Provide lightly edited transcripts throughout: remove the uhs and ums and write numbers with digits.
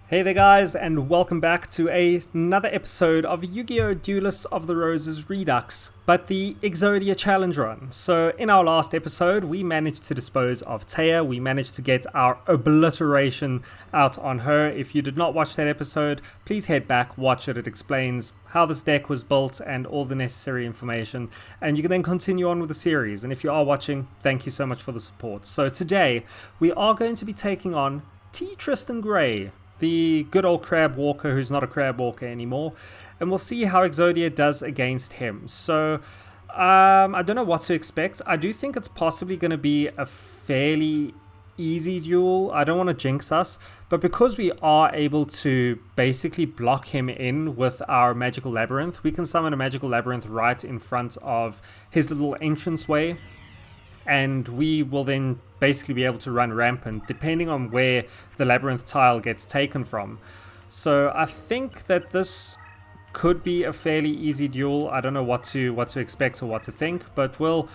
Hey there guys, and welcome back to another episode of Yu-Gi-Oh! Duelists of the Roses Redux, but the Exodia challenge run. So in our last episode, we managed to dispose of Taya. We managed to get our Obliteration out on her. If you did not watch that episode, please head back, watch it. It explains how this deck was built and all the necessary information, and you can then continue on with the series. And if you are watching, thank you so much for the support. So today, we are going to be taking on Tristan Grey, the good old Crabwalker who's not a Crabwalker anymore, and we'll see how Exodia does against him. So I don't know what to expect. I do think it's possibly going to be a fairly easy duel. I don't want to jinx us, but because we are able to basically block him in with our Magical Labyrinth, we can summon a Magical Labyrinth right in front of his little entranceway, and we will then basically be able to run rampant depending on where the labyrinth tile gets taken from. So I think that this could be a fairly easy duel. I don't know what to expect or what to think, but we'll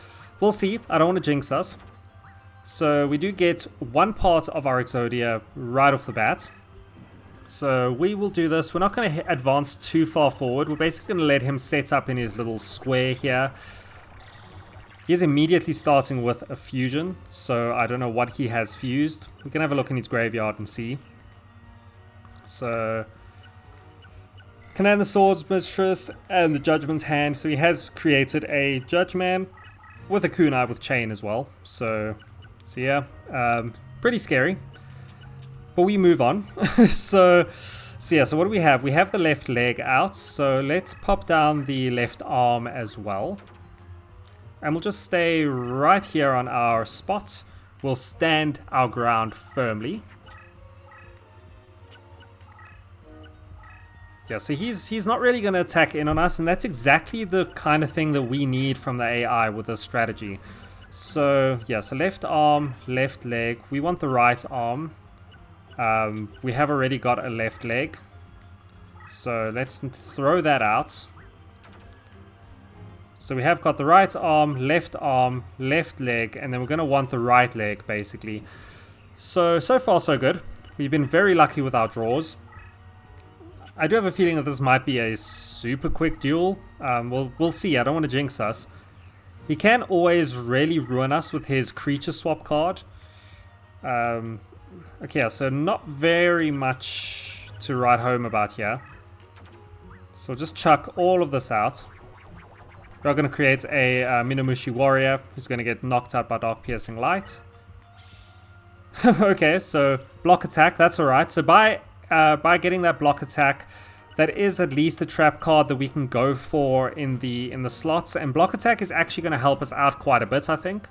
see. I don't want to jinx us. So we do get one part of our Exodia right off the bat. So we will do this. We're not going to advance too far forward. We're basically going to let him set up in his little square here. He's immediately starting with a fusion, so I don't know what he has fused. We can have a look in his graveyard and see. So, Command the Swords Mistress and the Judgment's Hand. So he has created a Judge Man with a Kunai with Chain as well. So yeah, pretty scary. But we move on. So what do we have? We have the left leg out, so let's pop down the left arm as well. And we'll just stay right here on our spot. We'll stand our ground firmly. Yeah, so he's not really going to attack in on us, and that's exactly the kind of thing that we need from the AI with this strategy. So, yeah, so left arm, left leg. We want the right arm. We have already got a left leg. So let's throw that out. So we have got the right arm, left leg, and then we're going to want the right leg, basically. So far, so good. We've been very lucky with our draws. I do have a feeling that this might be a super quick duel. We'll see. I don't want to jinx us. He can always really ruin us with his creature swap card. Okay, so not very much to write home about here. So we'll just chuck all of this out. We're going to create a Minamushi Warrior who's going to get knocked out by Dark Piercing Light. Okay, so block attack, that's alright. So by getting that block attack, that is at least a trap card that we can go for in the slots. And block attack is actually going to help us out quite a bit, I think.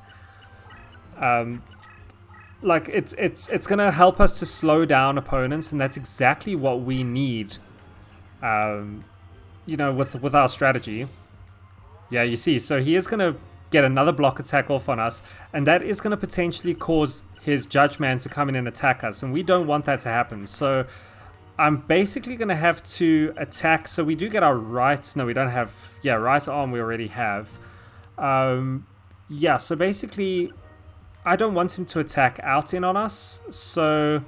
Like it's going to help us to slow down opponents, and that's exactly what we need. You know, with our strategy. Yeah, you see, so he is going to get another block attack off on us, and that is going to potentially cause his Judge Man to come in and attack us, and we don't want that to happen. So I'm basically going to have to attack. So we do get our right, no, we don't have, yeah, right arm we already have. Yeah, so basically I don't want him to attack out in on us. So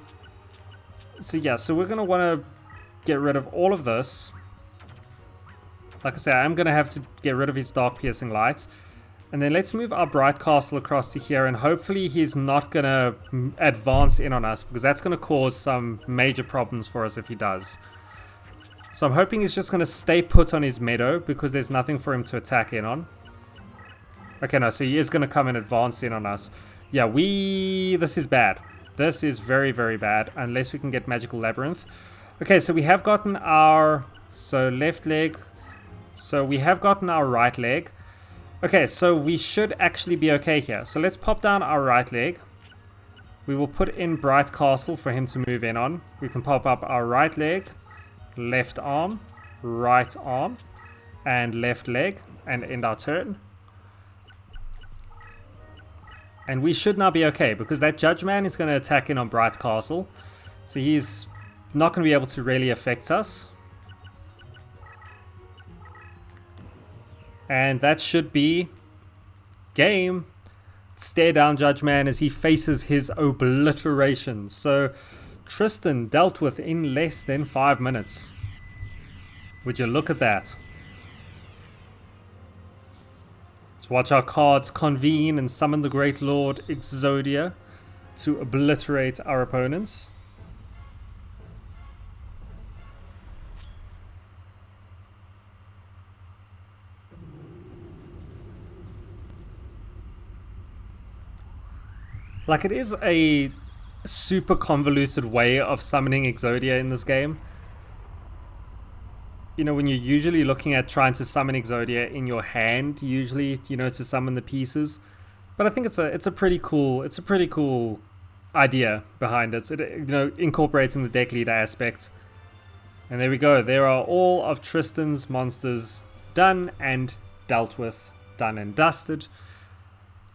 yeah, so we're going to want to get rid of all of this. Like I say, I'm going to have to get rid of his Dark Piercing Light. And then let's move our Bright Castle across to here. And hopefully he's not going to advance in on us, because that's going to cause some major problems for us if he does. So I'm hoping he's just going to stay put on his meadow, because there's nothing for him to attack in on. Okay, no, so he is going to come and advance in on us. Yeah, this is bad. This is very, very bad, unless we can get Magical Labyrinth. Okay, so we have gotten our... So left leg... So we have gotten our right leg. Okay, so we should actually be okay here. So let's pop down our right leg. We will put in Bright Castle for him to move in on. We can pop up our right leg, left arm, right arm, and left leg, and end our turn. And we should now be okay, because that Judge Man is going to attack in on Bright Castle. So he's not going to be able to really affect us. And that should be game. Stare down Judge Man as he faces his Obliteration. So Tristan dealt with in less than 5 minutes. Would you look at that? Let's watch our cards convene and summon the Great Lord Exodia to obliterate our opponents. Like, it is a super convoluted way of summoning Exodia in this game. You know, when you're usually looking at trying to summon Exodia in your hand, usually, you know, to summon the pieces. But I think it's a pretty cool idea behind it. You know, incorporating the deck leader aspect. And there we go. There are all of Tristan's monsters done and dealt with, done and dusted.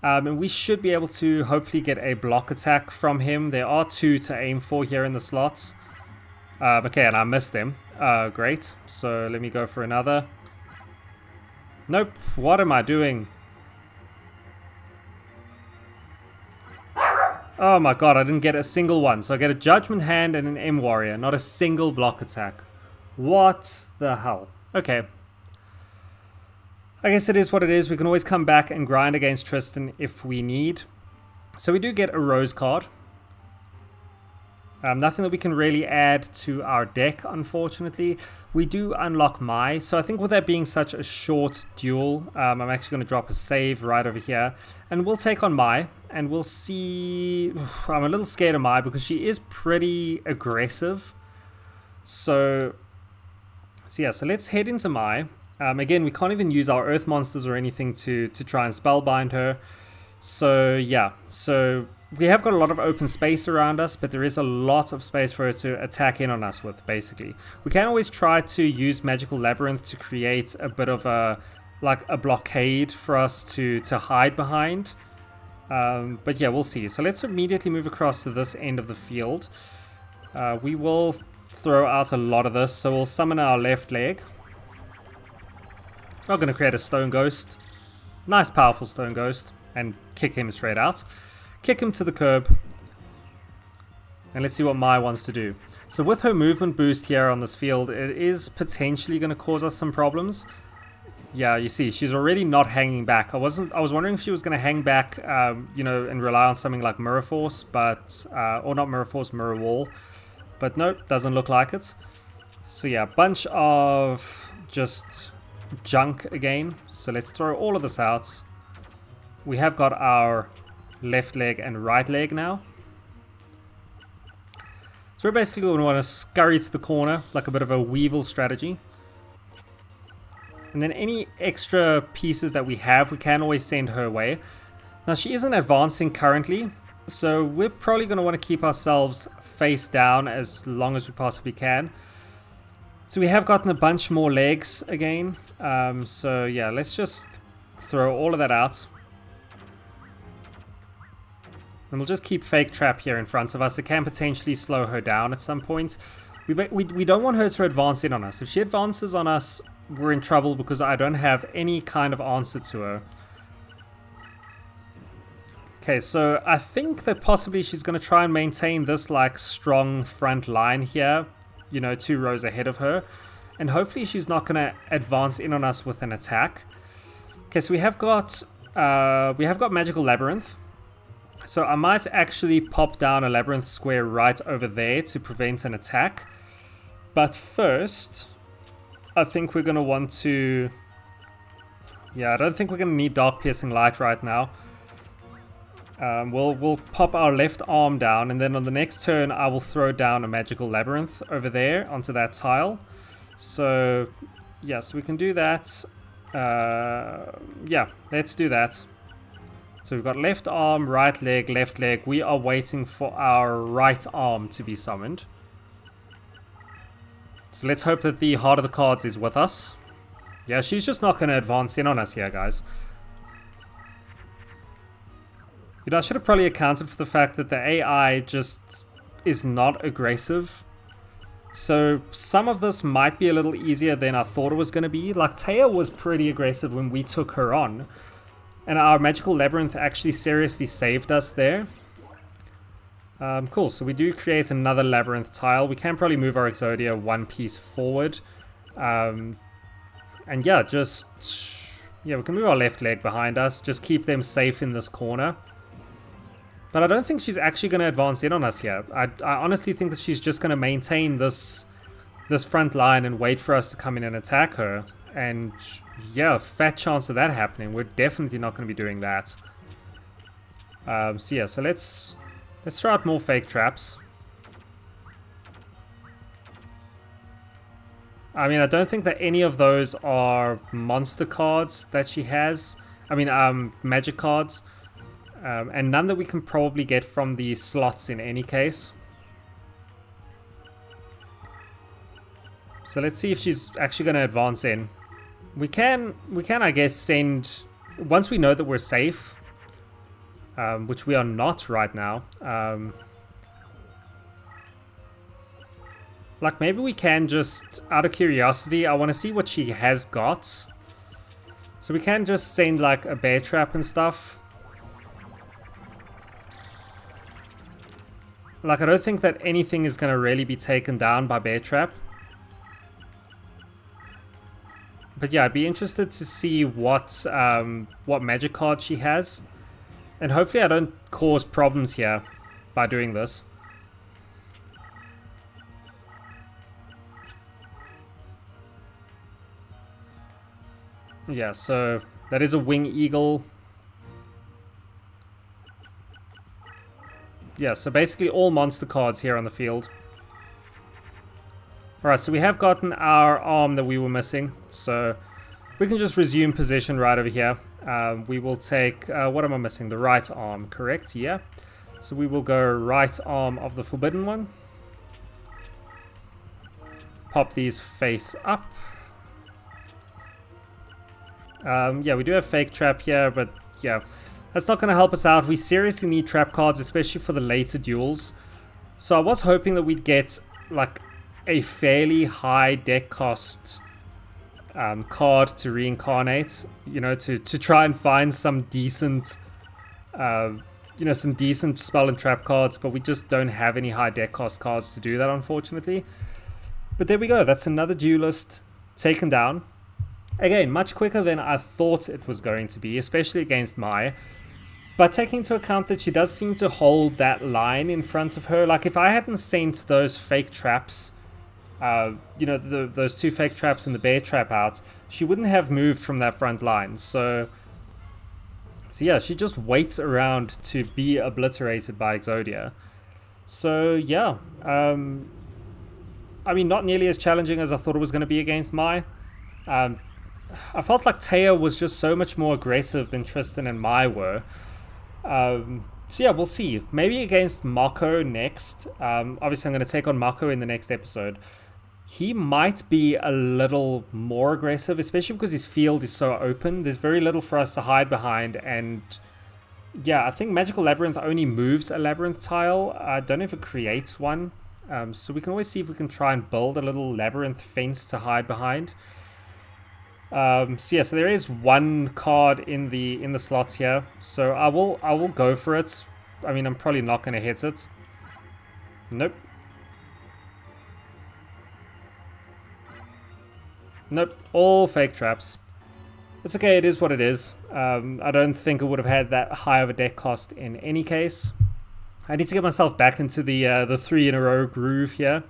And we should be able to hopefully get a block attack from him. There are 2 to aim for here in the slots. Okay, and I missed them. Great. So let me go for another. Nope. What am I doing? Oh my god, I didn't get a single one. So I get a Judgment Hand and an M Warrior, not a single block attack. What the hell? Okay. I guess it is what it is. We can always come back and grind against Tristan if we need. So we do get a Rose card. Nothing that we can really add to our deck, unfortunately. We do unlock Mai. So I think with that being such a short duel, I'm actually going to drop a save right over here. And we'll take on Mai. And we'll see... I'm a little scared of Mai because she is pretty aggressive. So yeah, so let's head into Mai. Again, we can't even use our earth monsters or anything to try and spellbind her. So yeah, so we have got a lot of open space around us, but there is a lot of space for her to attack in on us with, basically. We can always try to use Magical Labyrinth to create a bit of a blockade for us to hide behind. But yeah, we'll see. So let's immediately move across to this end of the field. We will throw out a lot of this, so we'll summon our left leg. We're going to create a Stone Ghost. Nice powerful Stone Ghost. And kick him straight out. Kick him to the curb. And let's see what Mai wants to do. So with her movement boost here on this field, it is potentially going to cause us some problems. Yeah, you see, she's already not hanging back. I was wondering if she was going to hang back, you know, and rely on something like Mirror Force, but or not Mirror Force, Mirror Wall. But nope, doesn't look like it. So yeah, bunch of just junk again. So let's throw all of this out. We have got our left leg and right leg now. So we're basically going to want to scurry to the corner like a bit of a Weevil strategy. And then any extra pieces that we have, we can always send her way. Now she isn't advancing currently, so we're probably going to want to keep ourselves face down as long as we possibly can. So we have gotten a bunch more legs again. So yeah, let's just throw all of that out. And we'll just keep Fake Trap here in front of us. It can potentially slow her down at some point. We don't want her to advance in on us. If she advances on us, we're in trouble because I don't have any kind of answer to her. Okay, so I think that possibly she's going to try and maintain this like strong front line here. You know, 2 rows ahead of her. And hopefully she's not going to advance in on us with an attack. Okay, so we have got Magical Labyrinth. So I might actually pop down a Labyrinth square right over there to prevent an attack. But first, I think we're going to want to... Yeah, I don't think we're going to need Dark Piercing Light right now. We'll pop our left arm down, and then on the next turn I will throw down a Magical Labyrinth over there onto that tile. So yeah, so we can do that. Yeah, let's do that. So we've got left arm, right leg, left leg. We are waiting for our right arm to be summoned. So let's hope that the Heart of the Cards is with us. Yeah, she's just not going to advance in on us here, guys. You know, I should have probably accounted for the fact that the AI just is not aggressive. So some of this might be a little easier than I thought it was going to be. Like, Taya was pretty aggressive when we took her on. And our Magical Labyrinth actually seriously saved us there. Cool, so we do create another labyrinth tile. We can probably move our Exodia one piece forward. And yeah, we can move our left leg behind us. Just keep them safe in this corner. But I don't think she's actually going to advance in on us here. I honestly think that she's just going to maintain this front line and wait for us to come in and attack her. And yeah, fat chance of that happening. We're definitely not going to be doing that. So let's throw out more fake traps. I mean, I don't think that any of those are monster cards that she has. I mean, magic cards. And none that we can probably get from the slots in any case. So let's see if she's actually going to advance in. We can, I guess, send... Once we know that we're safe, which we are not right now. Like, maybe we can just, out of curiosity, I want to see what she has got. So we can just send, like, a bear trap and stuff. Like, I don't think that anything is going to really be taken down by bear trap. But yeah, I'd be interested to see what magic card she has. And hopefully I don't cause problems here by doing this. Yeah, so that is a wing eagle. Yeah, so basically all monster cards here on the field. Alright, so we have gotten our arm that we were missing. So we can just resume position right over here. We will take, what am I missing? The right arm, correct? Yeah. So we will go right arm of the forbidden one. Pop these face up. Yeah, we do have fake trap here, but yeah, that's not going to help us out. We seriously need trap cards, especially for the later duels. So I was hoping that we'd get like a fairly high deck cost card to reincarnate, you know, to try and find some decent, some decent spell and trap cards, but we just don't have any high deck cost cards to do that, unfortunately. But there we go. That's another duelist taken down. Again, much quicker than I thought it was going to be, especially against Mai. But taking into account that she does seem to hold that line in front of her, like if I hadn't sent those fake traps, those two fake traps and the bear trap out, she wouldn't have moved from that front line. So yeah, she just waits around to be obliterated by Exodia. So yeah, I mean, not nearly as challenging as I thought it was going to be against Mai. I felt like Taya was just so much more aggressive than Tristan and Mai were. So yeah, we'll see. Maybe against Mako next. Obviously, I'm going to take on Mako in the next episode. He might be a little more aggressive, especially because his field is so open. There's very little for us to hide behind. And yeah, I think Magical Labyrinth only moves a labyrinth tile. I don't know if it creates one. So we can always see if we can try and build a little labyrinth fence to hide behind. So there is one card in the slots here, so I will go for it. I mean, I'm probably not going to hit it. Nope. All fake traps. It's okay, it is what it is. I don't think it would have had that high of a deck cost in any case. I need to get myself back into the 3 in a row groove here.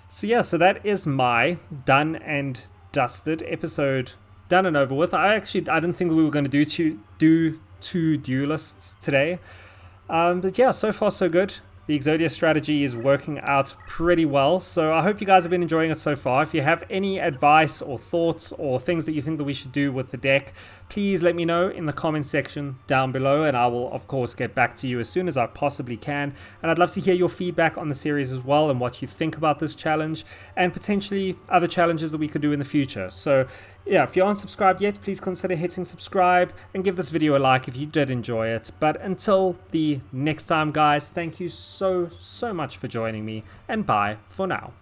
So yeah, so that is my done and dusted episode, done and over with. I didn't think we were going to do two duelists today, but yeah, so far so good. The Exodia strategy is working out pretty well, so I hope you guys have been enjoying it so far. If you have any advice or thoughts or things that you think that we should do with the deck, please let me know in the comment section down below, and I will of course get back to you as soon as I possibly can. And I'd love to hear your feedback on the series as well and what you think about this challenge and potentially other challenges that we could do in the future. So yeah, if you aren't subscribed yet, please consider hitting subscribe and give this video a like if you did enjoy it. But until the next time, guys, thank you so much for joining me, and bye for now.